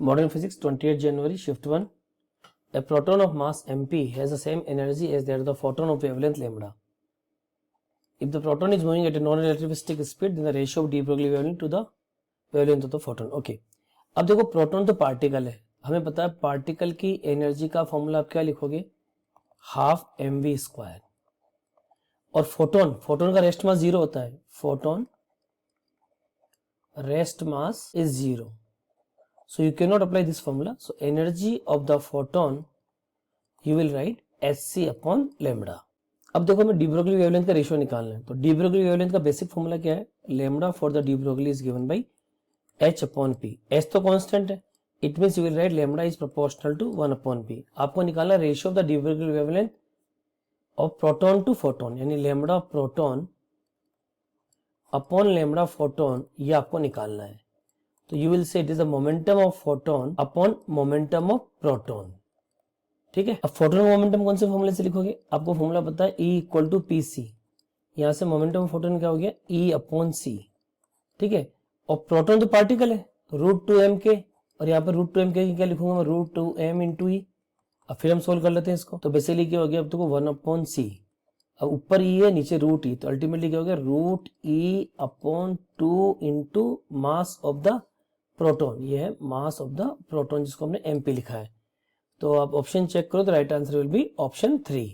Modern Physics, 28th January, Shift 1. A proton of mass mp has the same energy as that of the photon of wavelength lambda. If the proton is moving at a non-relativistic speed, then the ratio of de Broglie wavelength to the wavelength of the photon. Okay. अब देखो proton तो particle है, हमें पता है particle की energy का formula आप क्या लिखोगे, हाफ mv स्क्वायर. और फोटोन का रेस्ट मास 0 होता है, photon rest mass is 0. So you cannot apply this formula. So energy of the photon you will write hc upon lambda. अब देखो हमें डी ब्रोगली वेवलेंथ का रेशियो निकालना है, तो डी ब्रोगली वेवलेंथ का बेसिक फॉर्मूला क्या है, lambda for the de Broglie is given by h upon p. h तो कांस्टेंट है, it means you will write lambda is proportional to 1 upon p. आपको निकालना है ratio of the de Broglie wavelength of proton to photon, यानी lambda proton upon lambda photon, ये आपको निकालना है. तो you will say it is the momentum of photon upon momentum of proton. ठीक है. अब फोटोन मोमेंटम कौन से फॉर्मूले से लिखोगे, आपको फॉर्मूला पता है E equal to P C. यहां से मोमेंटम ऑफ फोटोन क्या हो गया, E अपॉन सी. ठीक है. और प्रोटोन तो पार्टिकल है, तो √2m के, और यहाँ पर √2m के क्या लिखूंगा मैं, √2m इंटू ई. अब फिर हम सोल्व कर लेते हैं इसको. तो बेसिकली क्या हो गया, अब तो 1 अपॉन सी. अब ऊपर ई है, नीचे √e, तो अल्टीमेटली क्या हो गया, √e upon 2 into mass of the proton. ये है मास ऑफ द प्रोटॉन, जिसको हमने mp लिखा है. तो आप ऑप्शन चेक करो तो right answer will be option 3.